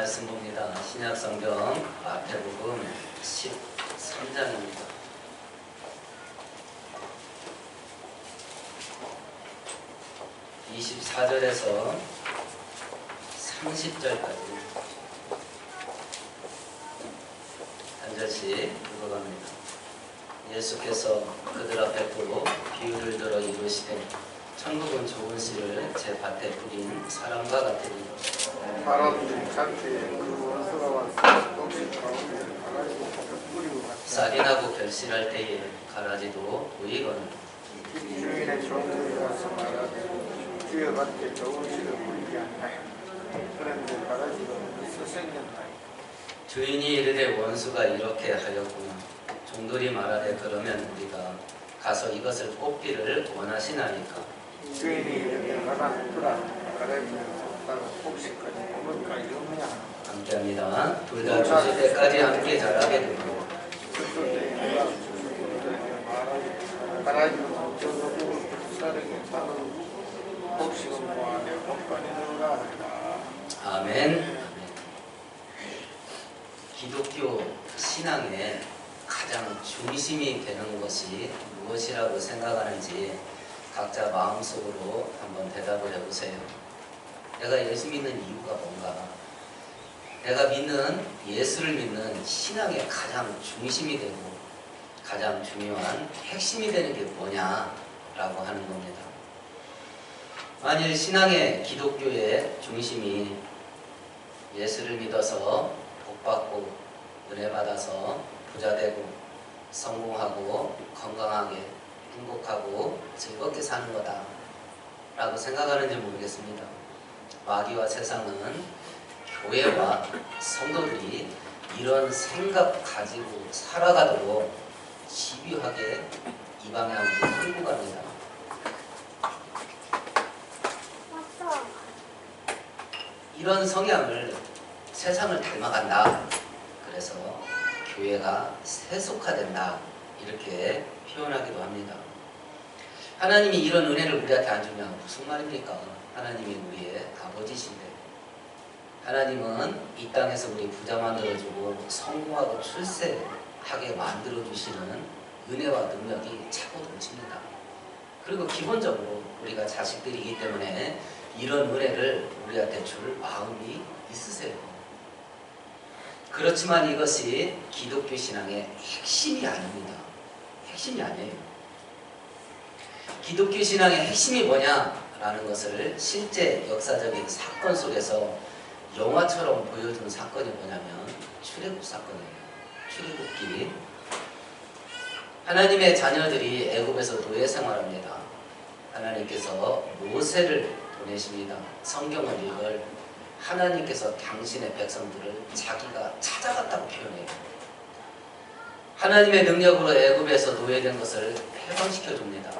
말씀 봅니다. 신약성경 마태복음 13장입니다. (24절에서) 30절까지 한 절씩 읽어갑니다. 예수께서 그들 앞에 두고 비유를 들어 이르시되 천국은 좋은 씨를 제 밭에 뿌린 사람과 같으니 사람들이 잔때에 그 원수가 와서 조금씩 가운데 가라지고 뿌리고 갔다. 쌀이 나고 결실할 때에 가라지도 보이거늘 주인의 종들이 와서 말하되 주의 밭에 좋은 씨를 뿌리지 않나요? 그런데 가라지가 썩생겼나요? 주인이 이르되 원수가 이렇게 하였구나. 종들이 말하되 그러면 우리가 가서 이것을 뽑기를 원하시나이까. 주인이 이렇게 가라 두라 가라지는 썩다가 혹시까지 뽑을까 이러냐. 함께합니다. 둘 다 주실 때까지 함께 자라게 되고 그때 내가 주인들에게 말하되 가라지는 저도 사르게 따로 혹시 뭐하냐 법관이 들어가 하라. 아멘. 기독교 신앙의 가장 중심이 되는 것이 무엇이라고 생각하는지 각자 마음속으로 한번 대답을 해보세요. 내가 예수 믿는 이유가 뭔가? 내가 믿는 예수를 믿는 신앙의 가장 중심이 되고 가장 중요한 핵심이 되는 게 뭐냐라고 하는 겁니다. 만일 신앙의 기독교의 중심이 예수를 믿어서 복받고 은혜 받아서 부자되고 성공하고 건강하게 행복하고 즐겁게 사는 거다 라고 생각하는지 모르겠습니다. 마귀와 세상은 교회와 성도들이 이런 생각 가지고 살아가도록 집요하게 이 방향으로 끌고 갑니다. 이런 성향을 세상을 닮아간다. 그래서 교회가 세속화된다. 이렇게 표현하기도 합니다. 하나님이 이런 은혜를 우리한테 안 주면 무슨 말입니까? 하나님이 우리의 아버지신데 하나님은 이 땅에서 우리 부자 만들어주고 성공하고 출세하게 만들어주시는 은혜와 능력이 차고 넘칩니다. 그리고 기본적으로 우리가 자식들이기 때문에 이런 은혜를 우리한테 줄 마음이 있으세요. 그렇지만 이것이 기독교 신앙의 핵심이 아닙니다. 핵심이 아니에요. 기독교 신앙의 핵심이 뭐냐라는 것을 실제 역사적인 사건 속에서 영화처럼 보여주는 사건이 뭐냐면 출애굽 사건이에요. 출애굽기. 하나님의 자녀들이 애굽에서 노예 생활합니다. 하나님께서 모세를 보내십니다. 성경을 읽을 하나님께서 당신의 백성들을 자기가 찾아갔다고 표현해요. 하나님의 능력으로 애굽에서 노예된 것을 해방시켜 줍니다.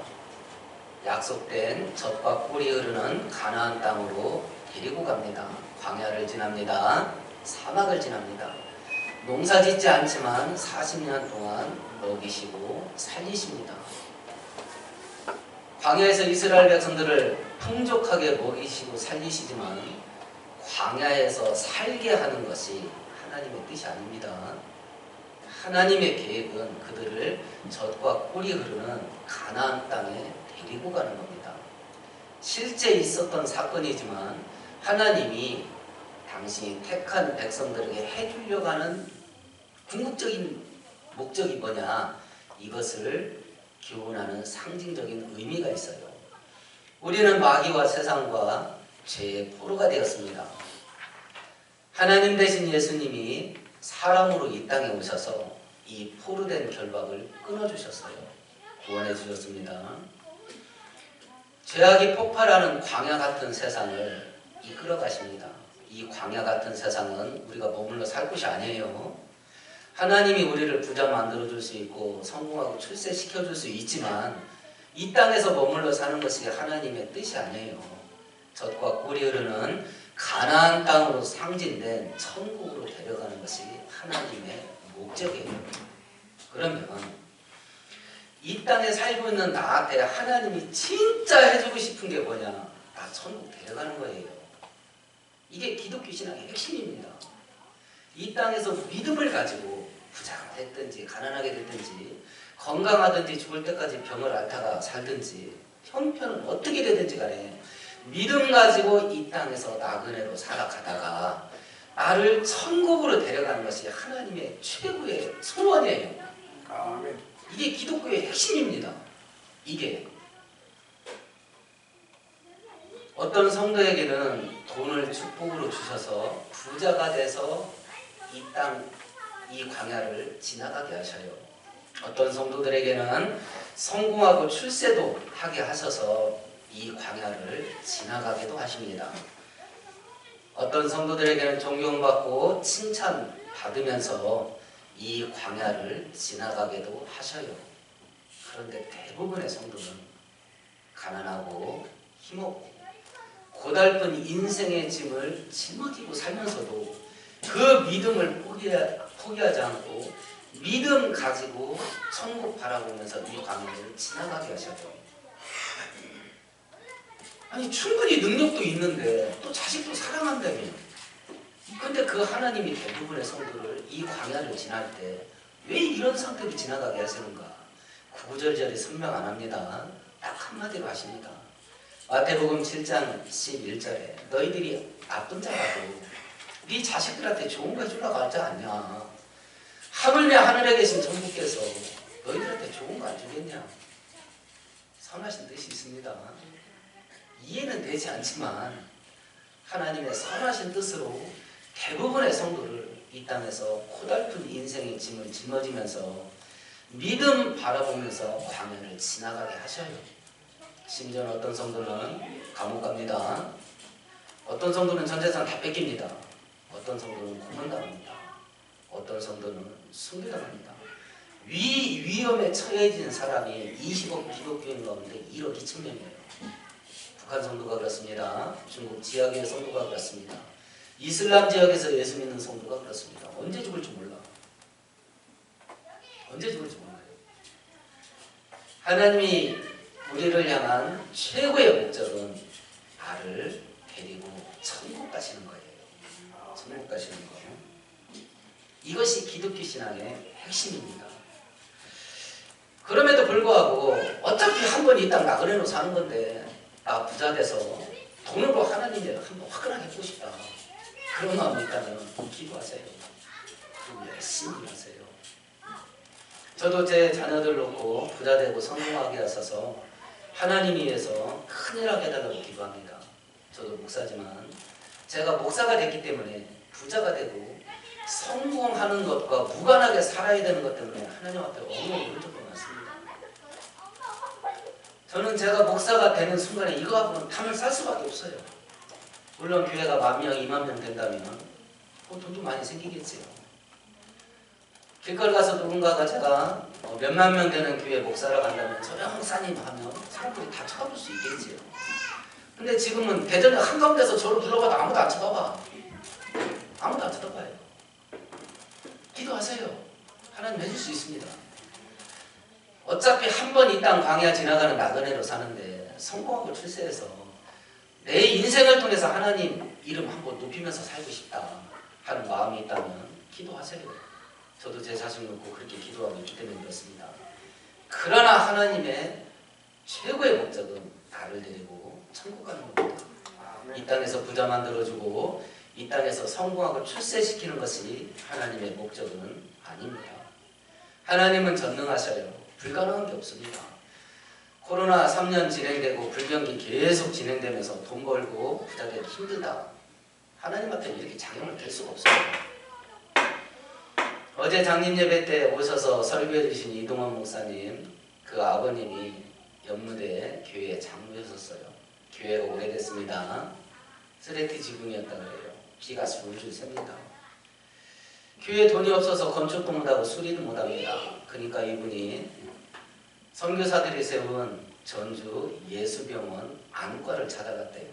약속된 젖과 꿀이 흐르는 가나안 땅으로 데리고 갑니다. 광야를 지납니다. 사막을 지납니다. 농사 짓지 않지만 40년 동안 먹이시고 살리십니다. 광야에서 이스라엘 백성들을 풍족하게 먹이시고 살리시지만 광야에서 살게 하는 것이 하나님의 뜻이 아닙니다. 하나님의 계획은 그들을 젖과 꿀이 흐르는 가나안 땅에 데리고 가는 겁니다. 실제 있었던 사건이지만 하나님이 당신이 택한 백성들에게 해주려고 하는 궁극적인 목적이 뭐냐, 이것을 교훈하는 상징적인 의미가 있어요. 우리는 마귀와 세상과 죄의 포로가 되었습니다. 하나님 대신 예수님이 사람으로 이 땅에 오셔서 이 포로된 결박을 끊어주셨어요. 구원해 주셨습니다. 죄악이 폭발하는 광야 같은 세상을 이끌어 가십니다. 이 광야 같은 세상은 우리가 머물러 살 곳이 아니에요. 하나님이 우리를 부자 만들어줄 수 있고 성공하고 출세시켜줄 수 있지만 이 땅에서 머물러 사는 것이 하나님의 뜻이 아니에요. 젖과 꿀이 흐르는 가나안 땅으로 상징된 천국으로 데려가는 것이 하나님의 목적이에요. 그러면 이 땅에 살고 있는 나한테 하나님이 진짜 해주고 싶은 게 뭐냐? 나 천국 데려가는 거예요. 이게 기독교 신앙의 핵심입니다. 이 땅에서 믿음을 가지고 부자가 됐든지 가난하게 됐든지 건강하든지 죽을 때까지 병을 앓다가 살든지 형편은 어떻게 되든지 간에 믿음 가지고 이 땅에서 나그네로 살아가다가 나를 천국으로 데려가는 것이 하나님의 최고의 소원이에요. 아멘. 이게 기독교의 핵심입니다. 이게 어떤 성도에게는 돈을 축복으로 주셔서 부자가 돼서 이 땅, 이 광야를 지나가게 하셔요. 어떤 성도들에게는 성공하고 출세도 하게 하셔서 이 광야를 지나가기도 하십니다. 어떤 성도들에게는 존경받고 칭찬받으면서 이 광야를 지나가게도 하셔요. 그런데 대부분의 성도는 가난하고 힘없고 고달픈 인생의 짐을 짊어지고 살면서도 그 믿음을 포기하지 않고 믿음 가지고 천국 바라보면서 이 광야를 지나가게 하셔요. 아니 충분히 능력도 있는데 또 자식도 사랑한다며. 근데 그 하나님이 대부분의 성도를 이 광야를 지날 때 왜 이런 상태로 지나가게 하시는가? 구구절절히 설명 안 합니다. 딱 한마디로 하십니다. 마태복음 7장 11절에 너희들이 나쁜 자라도 네 자식들한테 좋은 거 해주려고 하지 않냐? 하물며 하늘에 계신 천국께서 너희들한테 좋은 거 안 주겠냐? 선하신 뜻이 있습니다. 이해는 되지 않지만 하나님의 선하신 뜻으로 대부분의 성도를 이 땅에서 고달픈 인생의 짐을 짊어지면서 믿음 바라보면서 광야를 지나가게 하셔요. 심지어는 어떤 성도는 감옥 갑니다. 어떤 성도는 전 재산 다 뺏깁니다. 어떤 성도는 고문당합니다. 어떤 성도는 순교당합니다. 위험에 처해진 사람이 20억 기독교인 가운데 1억 2천 명이에요. 북한 성도가 그렇습니다. 중국 지하계의 성도가 그렇습니다. 이슬람 지역에서 예수 믿는 성도가 그렇습니다. 언제 죽을지 몰라. 언제 죽을지 몰라요. 하나님이 우리를 향한 최고의 목적은 나를 데리고 천국 가시는 거예요. 천국 가시는 거예요. 이것이 기독교 신앙의 핵심입니다. 그럼에도 불구하고 어차피 한 번 이 땅 나그네로 사는 건데 나 부자 돼서 돈으로 하나님을 한번 화끈하게 해보고 싶다. 그런 마음이 있다면 기도하세요. 그리고 열심히 하세요. 저도 제 자녀들 놓고 부자 되고 성공하게 하셔서 하나님이 위해서 큰일 하게 해달라고 기도합니다. 저도 목사지만 제가 목사가 됐기 때문에 부자가 되고 성공하는 것과 무관하게 살아야 되는 것 때문에 하나님 앞에 어려움을 본 적도 많습니다. 저는 제가 목사가 되는 순간에 이거하고는 담을 쌀 수밖에 없어요. 물론 교회가 10,000명, 20,000명 된다면 돈도 많이 생기겠지요. 길거리 가서 누군가가 제가 몇만 명 되는 교회 목사를 간다면 저녁 목사님 하면 사람들이 다 쳐다볼 수 있겠지요. 근데 지금은 대전에 한가운데서 저를 불러봐도 아무도 안 쳐다봐. 아무도 안 쳐다봐요. 기도하세요. 하나님 해줄 수 있습니다. 어차피 한 번 이 땅 광야 지나가는 나그네로 사는데 성공하고 출세해서 내 인생을 통해서 하나님 이름 한번 높이면서 살고 싶다 하는 마음이 있다면 기도하세요. 저도 제 자신 놓고 그렇게 기도하고 있기 때문에 그렇습니다. 그러나 하나님의 최고의 목적은 나를 데리고 천국 가는 겁니다. 이 땅에서 부자 만들어주고 이 땅에서 성공하고 출세시키는 것이 하나님의 목적은 아닙니다. 하나님은 전능하셔요. 불가능한 게 없습니다. 코로나 3년 진행되고 불경기 계속 진행되면서 돈 벌고 부자 되기 힘들다. 하나님한테 이렇게 작용을 될 수가 없어요. 어제 장님 예배 때 오셔서 설교해 주신 이동원 목사님, 그 아버님이 연무대 교회 장로였었어요. 교회가 오래됐습니다. 쓰레기 지붕이었다 그래요. 비가 술술 셉니다. 교회 돈이 없어서 건축도 못하고 수리도 못합니다. 그러니까 이분이 선교사들이 세운 전주 예수병원 안과를 찾아갔대요.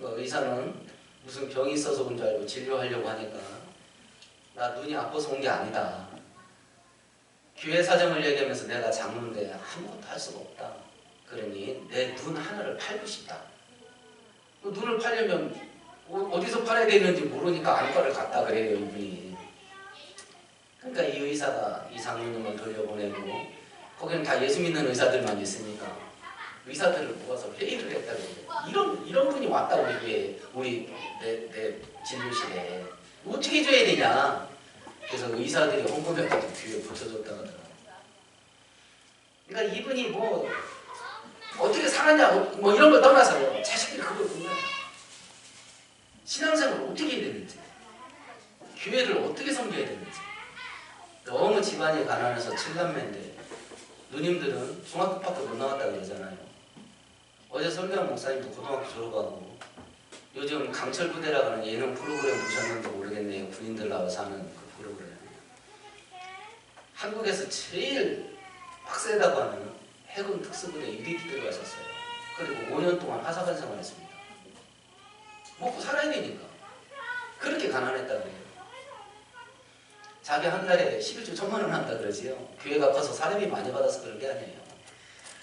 의사는 무슨 병이 있어서 온 줄 알고 진료하려고 하니까 나 눈이 아파서 온 게 아니다. 교회 사정을 얘기하면서 내가 장로인데 아무것도 할 수가 없다. 그러니 내 눈 하나를 팔고 싶다. 눈을 팔려면 어디서 팔아야 되는지 모르니까 안과를 갔다 그래요. 이분이. 그러니까 이 의사가 이 장로님을 돌려보내고 거기는 다 예수 믿는 의사들만 있으니까 의사들을 모아서 회의를 했다고. 이런 분이 왔다 우리 교회, 우리 내 진료실에 어떻게 줘야 되냐. 그래서 의사들이 헌금해가지고 뒤에 붙여줬다고 하더라고요. 그러니까 이분이 뭐 어떻게 살았냐 뭐 이런 걸 떠나서요. 자식들이 그걸 본 거예요. 신앙생활을 어떻게 해야 되는지, 교회를 어떻게 섬겨야 되는지. 너무 집안이 가난해서 7남매인데 누님들은 중학교밖에 못 나왔다 그러잖아요. 어제 설교한 목사님도 고등학교 졸업하고 요즘 강철 부대라고 하는 예능 프로그램 보셨는지 모르겠네요. 군인들 나와서 하는 그 프로그램. 한국에서 제일 빡세다고 하는 해군 특수부대 유닛 들어가셨어요. 그리고 5년 동안 하사관 생활했습니다. 먹고 살아야 되니까. 그렇게 가난했다고 해요. 자기 한 달에 11조 1천만 원 한다 그러지요. 교회가 커서 사람이 많이 받아서 그런 게 아니에요.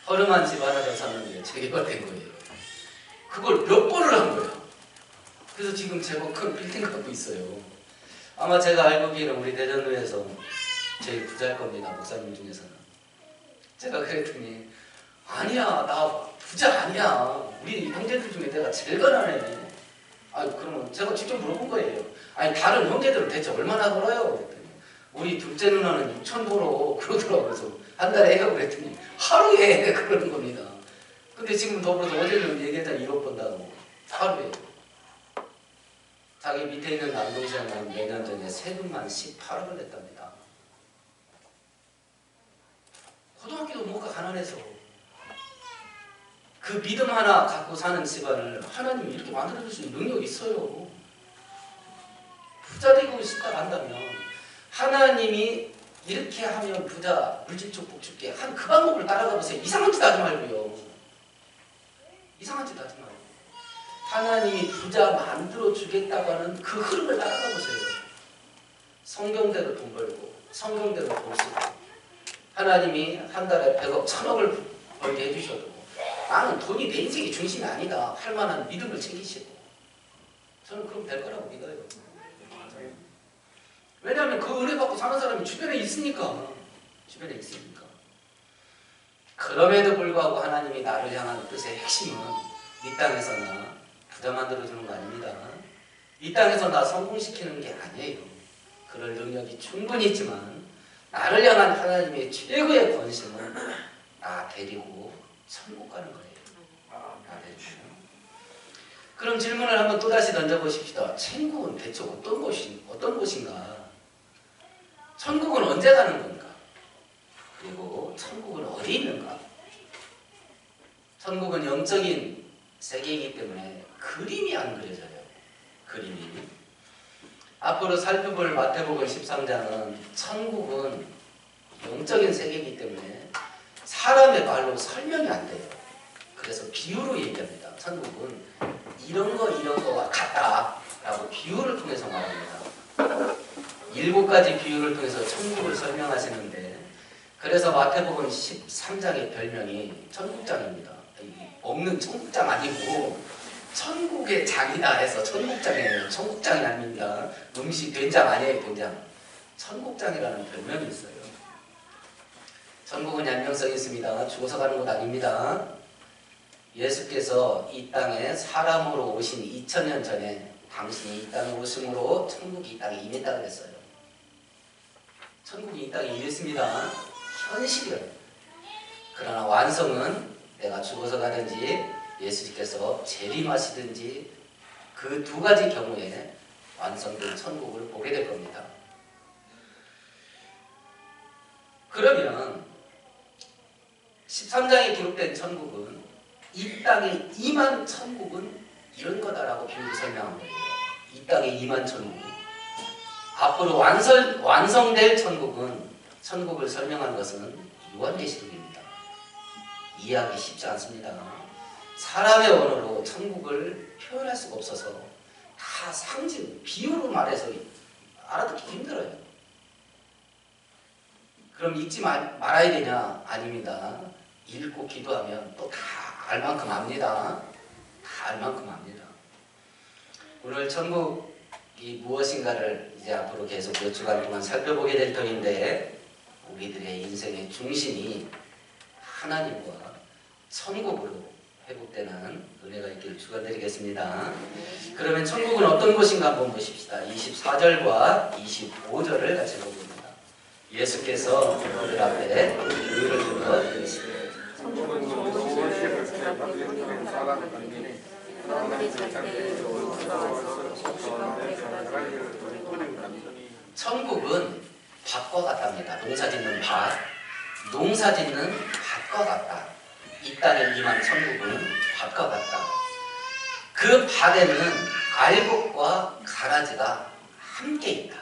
허름한 집 하나를 샀는데 재개발 된 거예요. 그걸 몇 번을 한 거예요. 그래서 지금 제법 큰 빌딩 갖고 있어요. 아마 제가 알고 계기에는 우리 대전도에서 제일 부자일 겁니다. 목사님 중에서는. 제가 그랬더니 아니야, 나 부자 아니야. 우리 형제들 중에 내가 제일 가난해. 아니 그러면 제가 직접 물어본 거예요. 아니 다른 형제들은 대체 얼마나 벌어요? 그랬더니 우리 둘째 누나는 6천 벌어 그러더라고요. 그래서 한 달에 해요 그랬더니 하루에 그러는 겁니다. 근데 지금 더불어서 어제는 얘기했잖아 1억 번다고. 하루에. 자기 밑에 있는 남동생은 몇 년 전에 세금만 18억을 냈답니다. 고등학교도 못 가 가난해서. 그 믿음 하나 갖고 사는 집안을 하나님이 이렇게 만들어줄 수 있는 능력이 있어요. 부자 되고 싶다 한다면 하나님이 이렇게 하면 부자 물질 축복 줄게 한 그 방법을 따라가 보세요. 이상한 짓 하지 말고요. 이상한 짓 하지 말고 하나님이 부자 만들어 주겠다고 하는 그 흐름을 따라가 보세요. 성경대로 돈 벌고 성경대로 돈 쓰고 하나님이 한 달에 100억 1000억을 벌게 해주셔도 나는 돈이 내 인생의 중심이 아니다 할 만한 믿음을 챙기시고 저는 그럼 될 거라고 믿어요. 왜냐하면 그 은혜 받고 사는 사람이 주변에 있으니까. 그럼에도 불구하고 하나님이 나를 향한 뜻의 핵심은 이 땅에서나 부자 만들어주는 거 아닙니다. 이 땅에서 나 성공시키는 게 아니에요. 그럴 능력이 충분히 있지만 나를 향한 하나님의 최고의 권심은 나 데리고 천국 가는 거예요. 나 데리고. 그럼 질문을 한번 또다시 던져보십시다. 천국은 대체 어떤 곳인가? 천국은 언제 가는 건가? 그리고 천국은 어디 있는가? 천국은 영적인 세계이기 때문에 그림이 안 그려져요. 그림이. 앞으로 살펴볼 마태복음 13장은 천국은 영적인 세계이기 때문에 사람의 말로 설명이 안 돼요. 그래서 비유로 얘기합니다. 천국은 이런 거와 같다라고 비유를 통해서 말합니다. 7가지 비유를 통해서 천국을 설명하시는데 그래서 마태복음 13장의 별명이 천국장입니다. 먹는 천국장 아니고 천국의 장이다 해서 천국장이에요. 천국장이 아닙니다. 음식 된장 아니에요. 된장. 천국장이라는 별명이 있어요. 천국은 양면성이 있습니다. 죽어서 가는 곳 아닙니다. 예수께서 이 땅에 사람으로 오신 2000년 전에 당신이 이 땅에 오심으로 천국이 이 땅에 임했다고 했어요. 천국이 이 땅에 임했습니다. 현실이에요. 그러나 완성은 내가 죽어서 가든지 예수께서 재림하시든지 그 2가지 경우에 완성된 천국을 보게 될 겁니다. 그러면 13장에 기록된 천국은 이 땅에 임한 천국은 이런 거다라고 비유를 설명한 거예요. 이 땅에 임한 천국은 앞으로 완성될 천국을 설명한 것은 요한계시록입니다. 이해하기 쉽지 않습니다. 사람의 언어로 천국을 표현할 수가 없어서 다 상징, 비유로 말해서 알아듣기 힘들어요. 그럼 읽지 말아야 되냐? 아닙니다. 읽고 기도하면 또 다 알 만큼 압니다. 다 알 만큼 압니다. 오늘 천국이 무엇인가를 이제 앞으로 계속 몇 주간 동안 살펴보게 될 터인데 우리들의 인생의 중심이 하나님과 천국으로 회복되는 은혜가 있기를 축원드리겠습니다. 그러면 천국은 어떤 곳인가 한번 보십시다. 24절과 25절을 같이 보겠습니다. 예수께서 그들 앞에 교회를 들어 이르시되 천국은 좋은 집을 대박된 사람 같으니 사람들이 자기의 천국은 밭과 같답니다. 농사 짓는 밭, 농사 짓는 밭과 같다. 이 땅에 임한 천국은 밭과 같다. 그 밭에는 알곡과 가라지가 함께 있다.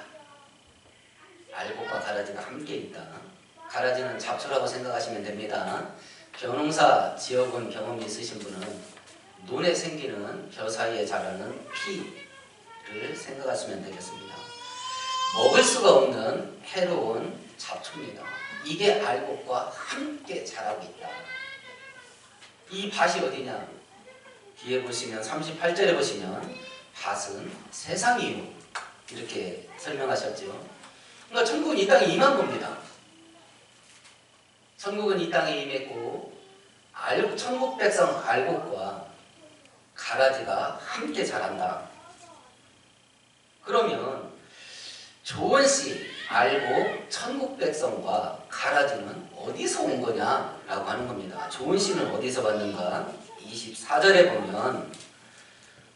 알곡과 가라지가 함께 있다. 가라지는 잡초라고 생각하시면 됩니다. 벼농사 지어본 경험이 있으신 분은 논에 생기는 벼 사이에 자라는 피를 생각하시면 되겠습니다. 먹을 수가 없는 해로운 잡초입니다. 이게 알곡과 함께 자라고 있다. 이 밭이 어디냐? 뒤에 보시면 38절에 보시면 밭은 세상이요 이렇게 설명하셨죠. 그러니까 천국은 이 땅에 임한 겁니다. 천국은 이 땅에 임했고 천국 백성 알곡과 가라지가 함께 자란다. 그러면 좋은 씨, 알곡, 천국 백성과 가라지는 어디서 온 거냐라고 하는 겁니다. 좋은 씨는 어디서 왔는가? 24절에 보면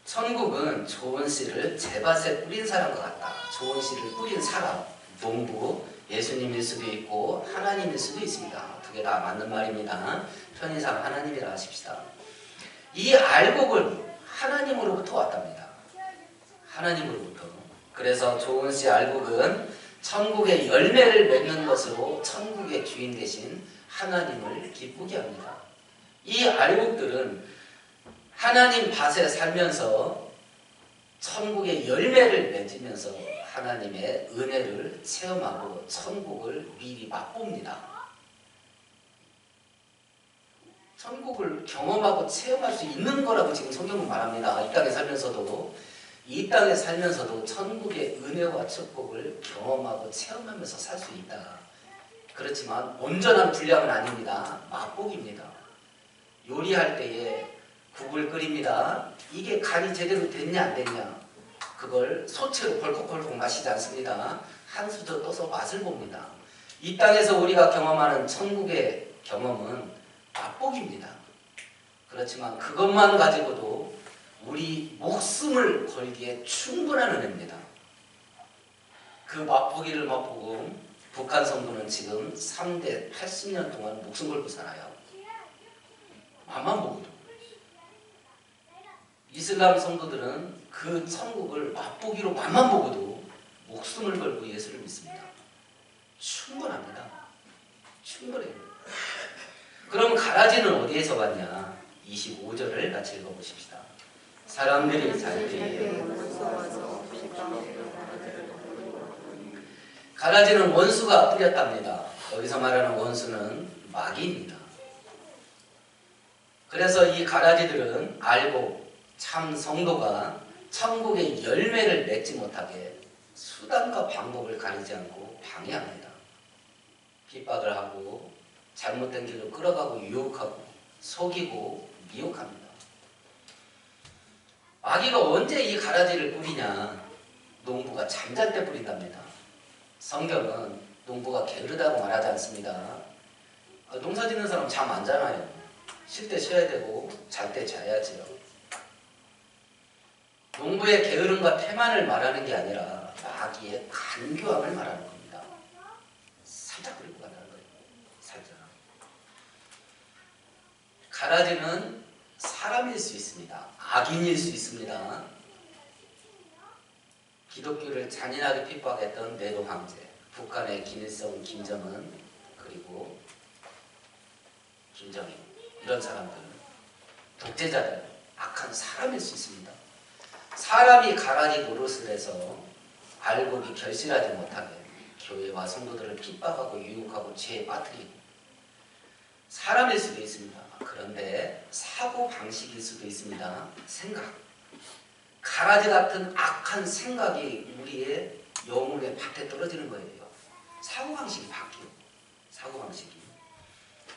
천국은 좋은 씨를 제밭에 뿌린 사람과 같다. 좋은 씨를 뿌린 사람, 농부, 예수님일 수도 있고 하나님일 수도 있습니다. 두 개 다 맞는 말입니다. 편의상 하나님이라 하십시다. 이 알곡은 하나님으로부터 왔답니다. 하나님으로부터. 그래서 좋은 씨 알곡은 천국의 열매를 맺는 것으로 천국의 주인 되신 하나님을 기쁘게 합니다. 이 알곡들은 하나님 밭에 살면서 천국의 열매를 맺으면서 하나님의 은혜를 체험하고 천국을 미리 맛봅니다. 천국을 경험하고 체험할 수 있는 거라고 지금 성경은 말합니다. 이 땅에 살면서도 천국의 은혜와 축복을 경험하고 체험하면서 살 수 있다. 그렇지만 온전한 분량은 아닙니다. 맛보기입니다. 요리할 때에 국을 끓입니다. 이게 간이 제대로 됐냐 안 됐냐 그걸 소채로 벌컥벌컥 마시지 않습니다. 한 수저 떠서 맛을 봅니다. 이 땅에서 우리가 경험하는 천국의 경험은 맛보기입니다. 그렇지만 그것만 가지고도 우리 목숨을 걸기에 충분한 은혜입니다. 그 맛보기를 맛보고 북한 성도는 지금 3대 80년 동안 목숨 걸고 살아요. 맛만 보고도. 이슬람 성도들은 그 천국을 맛보기로 맛만 보고도 목숨을 걸고 예수를 믿습니다. 충분합니다. 충분해요. 그럼 가라지는 어디에서 왔냐? 25절을 같이 읽어보십시다. 사람들이 자기에게 가라지는 원수가 뿌렸답니다. 여기서 말하는 원수는 마귀입니다. 그래서 이 가라지들은 알고 참 성도가 천국의 열매를 맺지 못하게 수단과 방법을 가리지 않고 방해합니다. 핍박을 하고 잘못된 길로 끌어가고 유혹하고 속이고 미혹합니다. 마귀가 언제 이 가라지를 뿌리냐? 농부가 잠잘 때 뿌린답니다. 성경은 농부가 게으르다고 말하지 않습니다. 농사 짓는 사람 잠 안 자나요? 쉴 때 쉬어야 되고 잘 때 자야지요. 농부의 게으름과 태만을 말하는 게 아니라 마귀의 간교함을 말하는 겁니다. 살짝 뿌리고 간다는 거예요. 살짝. 가라지는 사람일 수 있습니다. 악인일 수 있습니다. 기독교를 잔인하게 핍박했던 네로 황제, 북한의 김일성, 김정은, 그리고 김정일 이런 사람들, 독재자들, 악한 사람일 수 있습니다. 사람이 가라지 노릇을 해서 알곡이 결실하지 못하게 교회와 성도들을 핍박하고 유혹하고 죄에 빠뜨리고 사람일 수도 있습니다. 그런데 사고 방식일 수도 있습니다. 생각. 가라지 같은 악한 생각이 우리의 영혼의 밭에 떨어지는 거예요. 사고방식이 바뀌어. 사고방식이.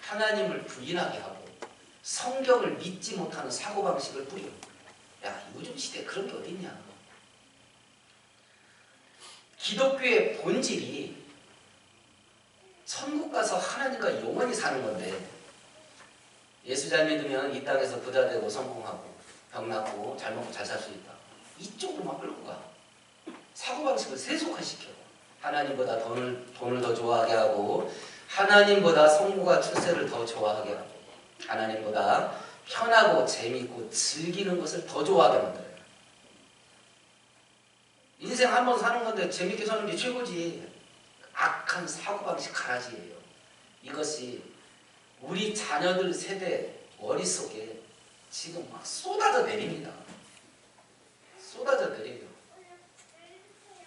하나님을 부인하게 하고 성경을 믿지 못하는 사고방식을 뿌려. 야, 요즘 시대에 그런 게 어딨냐. 기독교의 본질이 천국 가서 하나님과 영원히 사는 건데 예수 잘 믿으면 이 땅에서 부자 되고 성공하고 병 낫고 잘 먹고 잘 살 수 있다. 이쪽으로만 끌고 가. 사고방식을 세속화시켜. 하나님보다 돈을 더 좋아하게 하고 하나님보다 성공과 출세를 더 좋아하게 하고 하나님보다 편하고 재미있고 즐기는 것을 더 좋아하게 만들어요. 인생 한 번 사는 건데 재밌게 사는 게 최고지. 악한 사고방식 가라지예요. 이것이 우리 자녀들 세대 머릿속에 지금 막 쏟아져 내립니다. 쏟아져 내려요.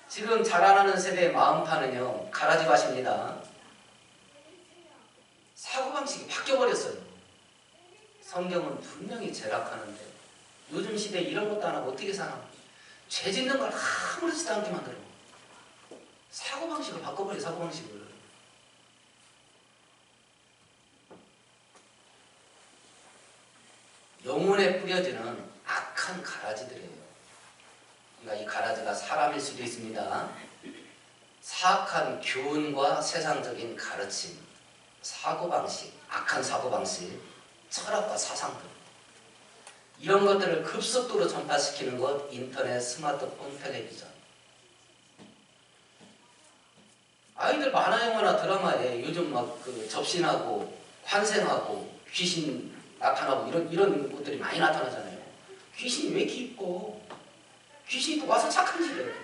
지금 자라나는 세대의 마음판은요, 가라지 밭입니다. 사고방식이 바뀌어버렸어요. 성경은 분명히 제락하는데 요즘 시대에 이런 것도 안 하고 어떻게 사나? 죄 짓는 걸 아무렇지도 않게 만들어. 사고방식을 바꿔버려. 사고방식을. 영혼에 뿌려지는 악한 가라지들이에요. 그러니까 이 가라지가 사람일 수도 있습니다. 사악한 교훈과 세상적인 가르침, 사고방식, 악한 사고방식, 철학과 사상들, 이런 것들을 급속도로 전파시키는 것, 인터넷, 스마트폰, 텔레비전. 아이들 만화 영화나 드라마에 요즘 막 그 접신하고 환생하고 귀신 나타나고 이런 것들이 많이 나타나잖아요. 귀신이 왜 이렇게 이뻐? 귀신이 또 와서 착한 짓을 해.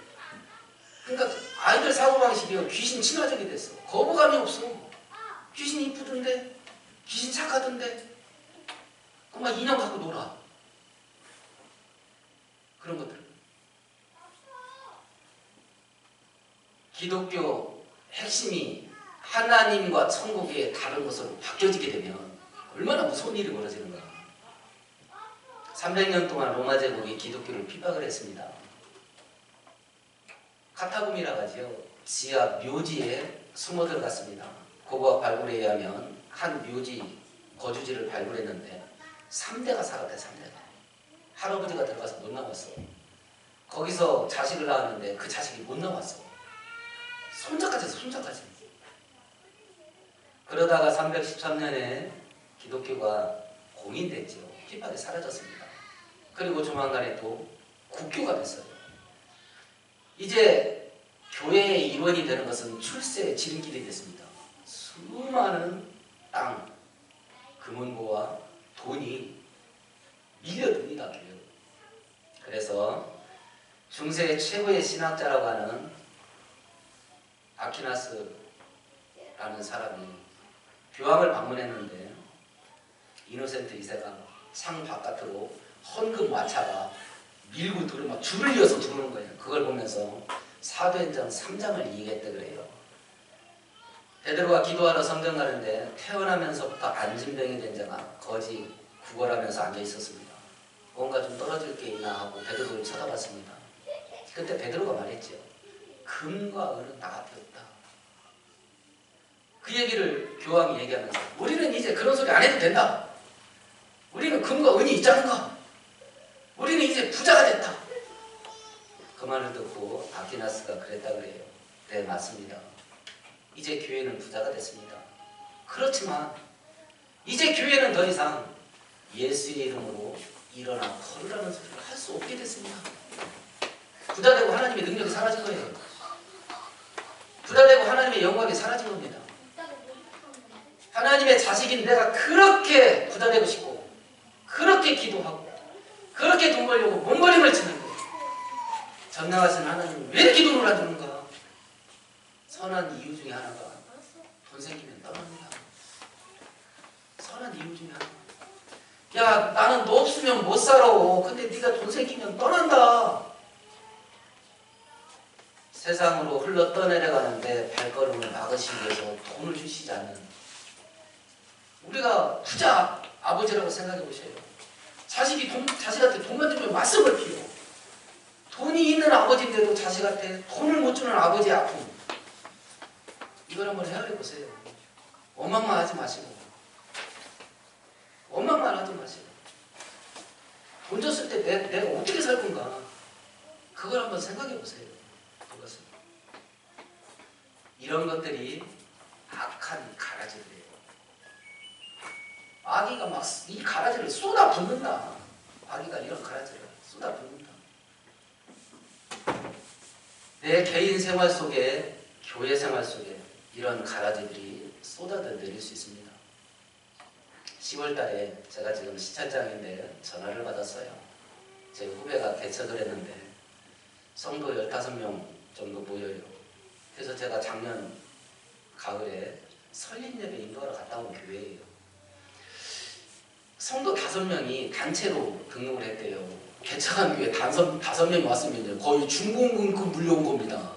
그러니까 아이들 사고방식이 귀신 친화적이 됐어. 거부감이 없어. 귀신이 이쁘던데, 귀신 착하던데, 그만 인형 갖고 놀아. 그런 것들. 기독교 핵심이 하나님과 천국의 다른 것으로 바뀌어지게 되면 얼마나 무서운 일이 벌어지는가. 300년 동안 로마 제국이 기독교를 핍박을 했습니다. 카타콤이라고 하지요. 지하 묘지에 숨어 들어갔습니다. 고고학 발굴에 의하면 한 묘지 거주지를 발굴했는데 3대가 살았대. 3대가. 할아버지가 들어가서 못 나왔어. 거기서 자식을 낳았는데 그 자식이 못 나왔어. 손자까지 했어. 손자까지. 그러다가 313년에 기독교가 공인됐죠. 핍박이 사라졌습니다. 그리고 조만간에 또 국교가 됐어요. 이제 교회의 일원이 되는 것은 출세의 지름길이 됐습니다. 수많은 땅, 금은보와 돈이 밀려듭니다. 그래서 중세 최고의 신학자라고 하는 아퀴나스라는 사람이 교황을 방문했는데 이노센트 2세가 창 바깥으로 헌금 마차가 밀고 막 줄을 이어서 들어오는 거예요. 그걸 보면서 사도행전 3장을 이해했다 그래요. 베드로가 기도하러 성전 가는데 태어나면서부터 안진병이 된 자가 거지 구걸하면서 앉아 있었습니다. 뭔가 좀 떨어질 게 있나 하고 베드로를 쳐다봤습니다. 그때 베드로가 말했죠. 금과 은은 나 앞에 없다. 그 얘기를 교황이 얘기하면서 우리는 이제 그런 소리 안 해도 된다. 우리는 금과 은이 있자는가. 우리는 이제 부자가 됐다. 그 말을 듣고 아퀴나스가 그랬다 그래요. 네, 맞습니다. 이제 교회는 부자가 됐습니다. 그렇지만 이제 교회는 더 이상 예수의 이름으로 일어나 걸으라는 소리를 할 수 없게 됐습니다. 부자되고 하나님의 능력이 사라진 거예요. 부자되고 하나님의 영광이 사라진 겁니다. 하나님의 자식인 내가 그렇게 부자되고 싶고 그렇게 기도하고 그렇게 돈 벌려고 몸부림을 치는 거예요. 전능하신 하나님은 왜 이렇게 돈을 안 주는가? 선한 이유 중에 하나가 돈 생기면 떠납니다. 선한 이유 중에 하나. 야, 나는 너 없으면 못 살아. 근데 네가 돈 생기면 떠난다. 세상으로 흘러 떠내려가는데 발걸음을 막으시기 위해서 돈을 주시지 않는 우리가 부자 아버지라고 생각해 보세요. 자식한테 돈만 주면 맞서을 피워. 돈이 있는 아버지인데도 자식한테 돈을 못 주는 아버지의 아픔. 이걸 한번 헤아려 보세요. 원망만 하지 마시고. 원망만 하지 마시고. 돈 줬을 때 내가 어떻게 살 건가. 그걸 한번 생각해 보세요. 그것은. 이런 것들이 악한 가라지들이에요. 아기가 막 이 가라지를 쏟아붓는다. 아기가 이런 가라지를 쏟아붓는다. 내 개인 생활 속에, 교회 생활 속에 이런 가라지들이 쏟아져 내릴 수 있습니다. 10월 달에 제가 지금 시찰장인데 전화를 받았어요. 제 후배가 개척을 했는데 성도 15명 정도 모여요. 그래서 제가 작년 가을에 설립 예배 인도하러 갔다 온 교회예요. 성도 5명이 단체로 등록을 했대요. 개척한 교회 5명이 왔으면 거의 중공군급 물려온 겁니다.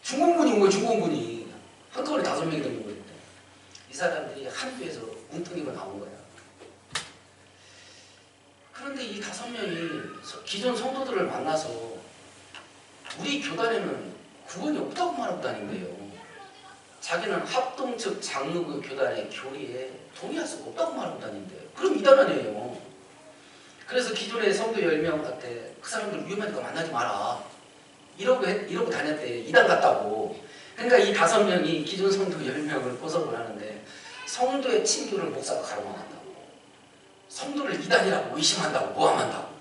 중공군이 온 거예요. 중공군이. 한꺼번에 5명이 등록을 했대. 이 사람들이 한 교회에서 뭉뚱이고 나온 거야. 그런데 이 5명이 기존 성도들을 만나서 우리 교단에는 구원이 없다고 말하고 다닌대요. 자기는 합동 측 장로교 교단의 교리에 동의할 수가 없다고 말하고 다닌대요. 그럼 이단 아니에요. 그래서 기존의 성도 10명한테 그 사람들 위험하니까 만나지 마라. 이러고 다녔대. 이단 같다고. 그러니까 이 5명이 기존 성도 10명을 포섭을 하는데 성도의 친교를 목사가 가로막한다고. 성도를 이단이라고 의심한다고 모함한다고.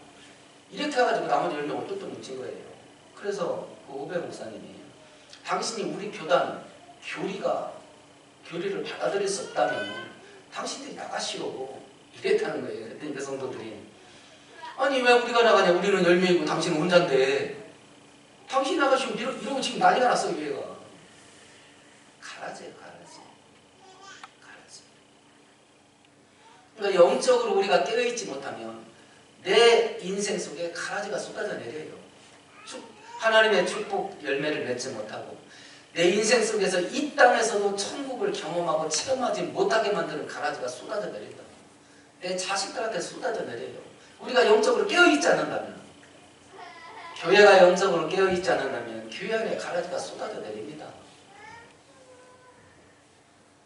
이렇게 해가지고 나머지 10명을 똘똘 뭉친 거예요. 그래서 그 후배 목사님이 당신이 우리 교단 교리를 받아들일 수 없다면 당신들이 나가시오. 이랬다는 거예요. 그랬더니 그 성도들이 아니 왜 우리가 나가냐. 우리는 10명이고 당신은 혼자인데 당신이 나가시오. 이러고 지금 난리가 났어. 교회가. 가라지예요. 가라지. 그러니까 영적으로 우리가 깨어있지 못하면 내 인생 속에 가라지가 쏟아져 내려요. 하나님의 축복 열매를 맺지 못하고 내 인생 속에서 이 땅에서도 천국을 경험하고 체험하지 못하게 만드는 가라지가 쏟아져 내린다. 내 자식들한테 쏟아져 내려요. 우리가 영적으로 깨어있지 않는다면, 교회가 영적으로 깨어있지 않는다면 교회 안에 가라지가 쏟아져 내립니다.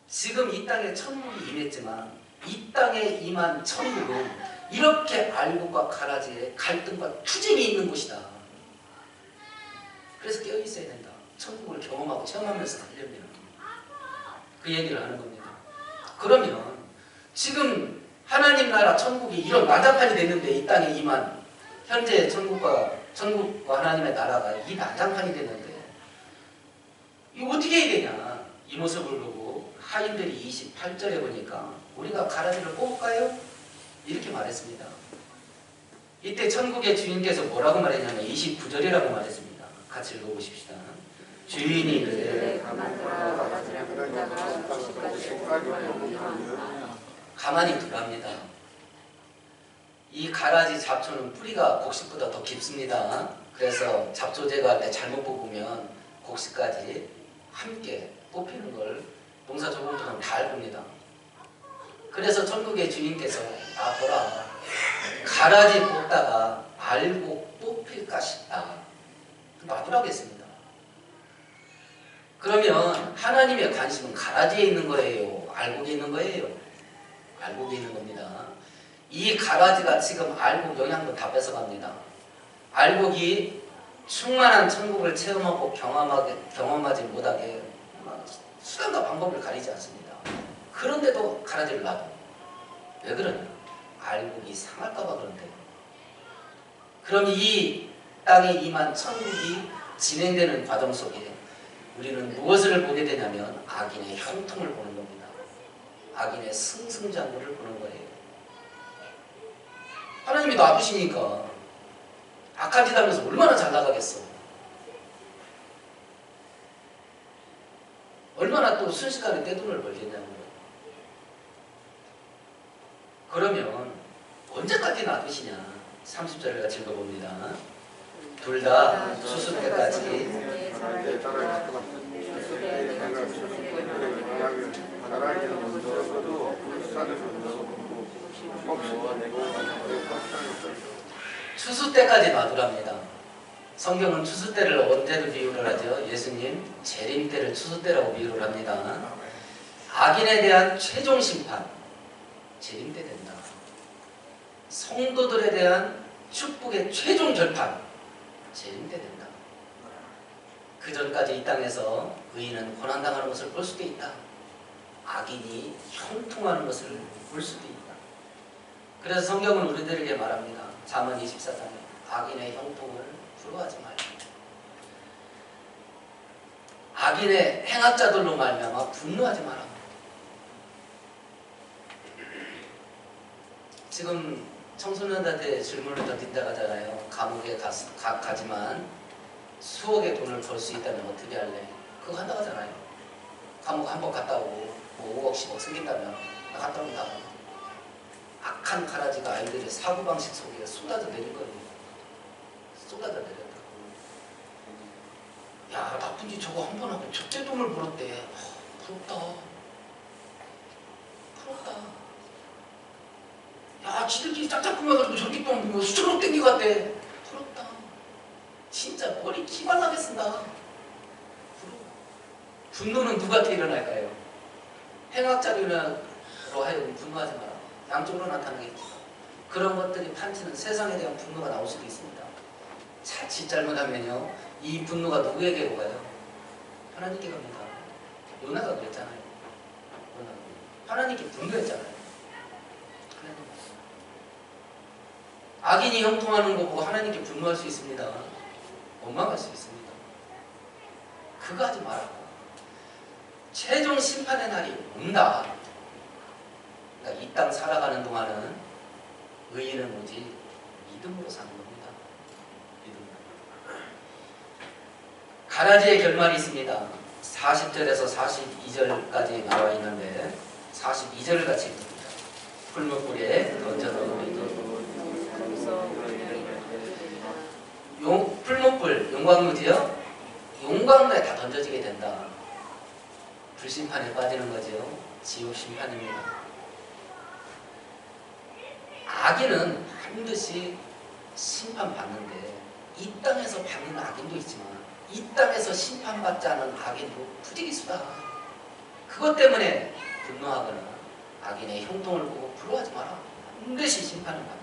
지금 이 땅에 천국이 임했지만 이 땅에 임한 천국은 이렇게 알곡과 가라지의 갈등과 투쟁이 있는 곳이다. 그래서 깨어있어야 된다. 천국을 경험하고 체험하면서 가려면 그 얘기를 하는 겁니다. 그러면 지금 하나님 나라 천국이 이런 난장판이 됐는데 이 땅에 임한 현재 천국과 하나님의 나라가 이 난장판이 됐는데 이거 어떻게 해야 되냐. 이 모습을 보고 하인들이 28절에 보니까 우리가 가라지를 뽑을까요? 이렇게 말했습니다. 이때 천국의 주인께서 뭐라고 말했냐면 29절이라고 말했습니다. 같이 읽어보십시다. 주인이 이르되 가만히 두랍니다. 이 가라지 잡초는 뿌리가 곡식보다 더 깊습니다. 그래서 잡초 제거할 때 잘못 뽑으면 곡식까지 함께 뽑히는 걸 농사조공부는 다 알고 있습니다. 그래서 천국의 주인께서 보라, 가라지 뽑다가 알곡 뽑힐까 싶다. 놔두라고 했습니다. 그러면 하나님의 관심은 가라지에 있는 거예요? 알곡에 있는 거예요? 알곡에 있는 겁니다. 이 가라지가 지금 알곡 영양도 다 뺏어갑니다. 알곡이 충만한 천국을 체험하고 경험하지 못하게 수단과 방법을 가리지 않습니다. 그런데도 가라지를 놔둬. 왜 그러냐? 알곡이 상할까봐 그런데요. 그럼 이 땅에 임한 천국이 진행되는 과정 속에 우리는 무엇을 보게 되냐면 악인의 형통을 보는 겁니다. 악인의 승승장구를 보는 거예요. 하나님이 놔두시니까 악한 짓 하면서 얼마나 잘 나가겠어. 얼마나 또 순식간에 떼돈을 벌겠냐고요. 그러면 언제까지 놔두시냐. 30절을 같이 읽어봅니다. 둘 다 추수 때까지 추수 때까지 놔두랍니다. 성경은 추수 때를 언제로 비유를 하죠? 예수님 재림 때를 추수 때라고 비유를 합니다. 악인에 대한 최종 심판, 재림 때 된다. 성도들에 대한 축복의 최종 결판, 재림 때 된다. 그 전까지 이 땅에서 의인은 고난당하는 것을 볼 수도 있다. 악인이 형통하는 것을 볼 수도 있다. 그래서 성경은 우리들에게 말합니다. 잠언 24장에 악인의 형통을 부러워하지 말라. 악인의 행악자들로 말미암아 분노하지 마라. 지금 청소년들한테 질문을 던진다고 하잖아요. 감옥에 가지만 수억의 돈을 벌 수 있다면 어떻게 할래? 그거 한다고 하잖아요. 감옥 한 번 갔다 오고 뭐 5억 10억 생긴다면 나 갔다 온다. 악한 가라지가 아이들의 사고방식 속에 쏟아져 내릴 거예요. 쏟아져 내렸다. 야, 나쁜 짓 저거 한 번 하고 적재돈을 벌었대. 부럽다. 부럽다. 야, 지들끼리 짝짝 꾸며가지고 저렇게 돈 뭐 수천억 땡겨 갔대. 부럽다. 진짜 머리 기발나게 쓴다. 부러워. 분노는 누구한테 일어날까요? 행악자로 하여금 분노하지 마라. 양쪽으로 나타나겠지. 그런 것들이 판치는 세상에 대한 분노가 나올 수도 있습니다. 자칫 잘못하면요, 이 분노가 누구에게로 가요? 하나님께 갑니다. 요나가 그랬잖아요. 하나님께 분노했잖아요. 악인이 형통하는 거 보고 하나님께 분노할 수 있습니다. 원망할 수 있습니다. 그거 하지 말라고. 최종 심판의 날이 온다. 그러니까 이 땅 살아가는 동안은 의인은 오직 믿음으로 사는 겁니다. 믿음으로. 가라지의 결말이 있습니다. 40절에서 42절까지 나와 있는데 42절을 같이 읽습니다. 풀무불에 던져넣으면 풀무불, 용광로지요? 용광로에 다 던져지게 된다. 불심판에 빠지는 거죠. 지옥 심판입니다. 악인은 반드시 심판받는데 이 땅에서 받는 악인도 있지만 이 땅에서 심판받지 않은 악인도 부지기수다. 그것 때문에 분노하거나 악인의 형통을 보고 부러워하지 마라. 반드시 심판을 받는다.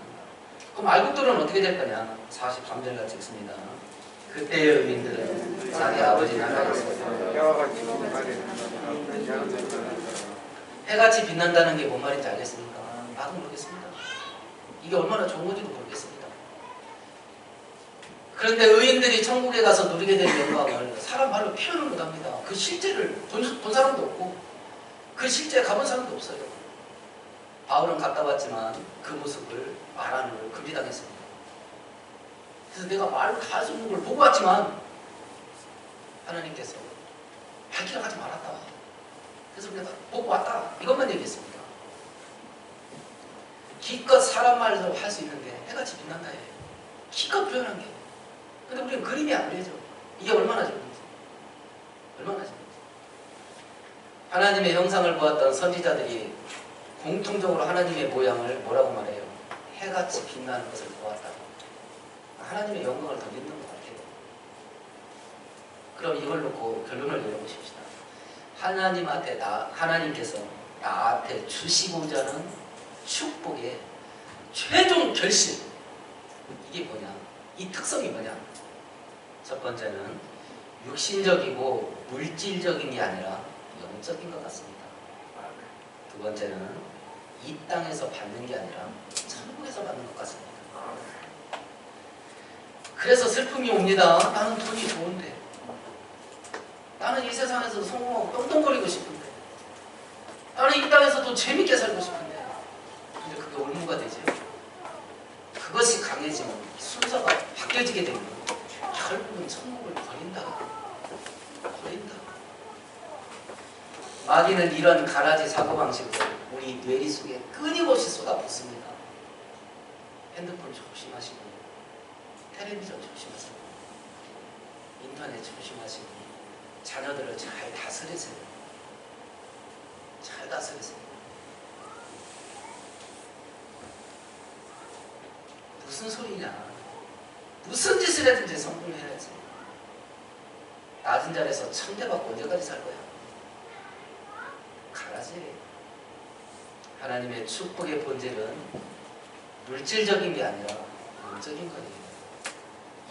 그럼 알곡들은 어떻게 될 거냐? 43절 같이 읽습니다. 그때의 의인들은 자기 아버지 나라에서 해같이 빛난다는 게 뭔 말인지 알겠습니까? 나도 모르겠습니다. 이게 얼마나 좋은 건지도 모르겠습니다. 그런데 의인들이 천국에 가서 누리게 될 영광을 사람 말로 표현을 못합니다. 그 실제를 본 사람도 없고 그 실제 가본 사람도 없어요. 바울은 갔다 왔지만 그 모습을 말하는 걸 금지당했습니다. 그래서 내가 말로 다 할 수 없는 걸 보고 왔지만 하나님께서 밝히라 하지 말았다. 그래서 내가 보고 왔다. 이것만 얘기했습니다. 기껏 사람 말로 할 수 있는데 해같이 빛난다 해. 기껏 표현한 게. 근데 우리는 그림이 안 되죠. 이게 얼마나 좋은지. 얼마나 좋은지. 하나님의 형상을 보았던 선지자들이 공통적으로 하나님의 모양을 뭐라고 말해요? 해같이 빛나는 것을 보았다. 하나님의 영광을 더 믿는 것 같아요. 그럼 이걸 놓고 결론을 내려보십시다. 하나님께서 나한테 주시고자 하는 축복의 최종 결심, 이게 뭐냐? 이 특성이 뭐냐? 첫 번째는 육신적이고 물질적인 게 아니라 영적인 것 같습니다. 두 번째는 이 땅에서 받는 게 아니라 천국에서 받는 것 같습니다. 그래서 슬픔이 옵니다. 나는 돈이 좋은데, 나는 이 세상에서 성공하고 떵떵거리고 싶은데, 나는 이 땅에서도 재밌게 살고 싶은데, 근데 그게 올무가 되죠. 그것이 강해지면 순서가 바뀌어지게 되면 결국은 천국을 버린다. 마귀는 이런 가라지 사고방식으로 우리 뇌리 속에 끊임없이 쏟아붓습니다. 핸드폰 조심하시고, 텔레비전 조심하시고, 인터넷 조심하시고, 자녀들을 잘 다스리세요. 잘 다스리세요. 무슨 소리냐? 무슨 짓을 해든지 성공해야지. 낮은 자리에서 천대받고 언제까지 살 거야? 가라지. 하나님의 축복의 본질은 물질적인 게 아니라 영적인 거예요.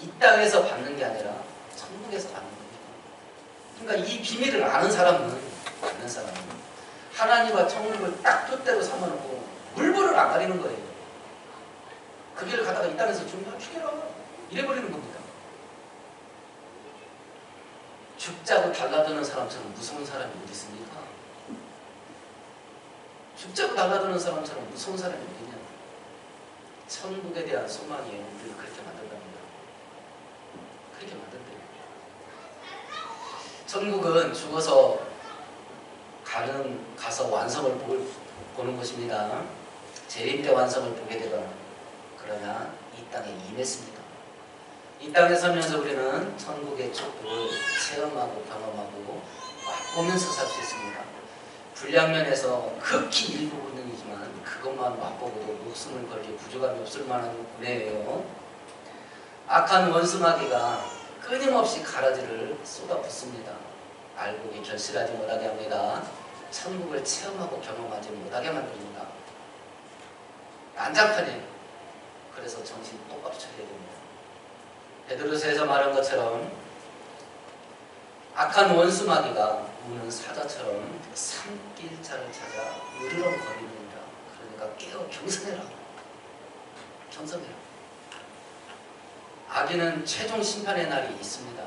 이 땅에서 받는 게 아니라 천국에서 받는 겁니다. 그러니까 이 비밀을 아는 사람은 하나님과 천국을 딱 뜻대로 삼아놓고 물불을 안 가리는 거예요. 그 길을 가다가 이 땅에서 죽으면 죽여라 이래버리는 겁니다. 죽자고 달라드는 사람처럼 무서운 사람이 어디 있습니까? 죽자고 달라드는 사람처럼 무서운 사람이 어디냐? 천국에 대한 소망이 우리를 그렇게 만든답니다. 그렇게 만든대요. 천국은 죽어서 가서 완성을 보는 것입니다. 재림 때 완성을 보게 되거나 그러나 이 땅에 임했습니다. 이 땅에 살면서 우리는 천국의 축복을 체험하고 경험하고 맛보면서 살 수 있습니다. 불량면에서 극히 일부분이지만 그것만 맛보고도 목숨을 걸기 부족함이 없을 만한 은혜예요. 악한 원수마귀가 끊임없이 가라지를 쏟아붓습니다. 알곡이 결실하지 못하게 합니다. 천국을 체험하고 경험하지 못하게 만듭니다. 난장판이에요. 그래서 정신 똑바로 차려야 됩니다. 베드로서에서 말한 것처럼 악한 원수마귀가 우는 사자처럼 산길자를 찾아 으르렁거립니다. 그러니까 깨어 경성해라. 경성해라. 악인은 최종 심판의 날이 있습니다.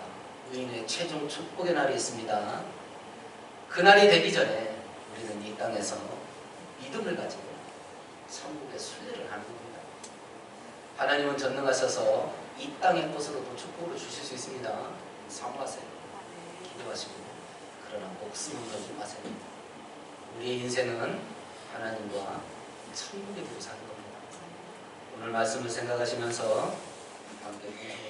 의인의 최종 축복의 날이 있습니다. 그 날이 되기 전에 우리는 이 땅에서 믿음을 가지고 천국의 순례를 하는 겁니다. 하나님은 전능하셔서 이 땅의 것으로도 축복을 주실 수 있습니다. 사모하세요. 기도하시고 그러나 목숨은 걸지 마세요. 우리의 인생은 하나님과 천국의 부로 사는 겁니다. 오늘 말씀을 생각하시면서 함께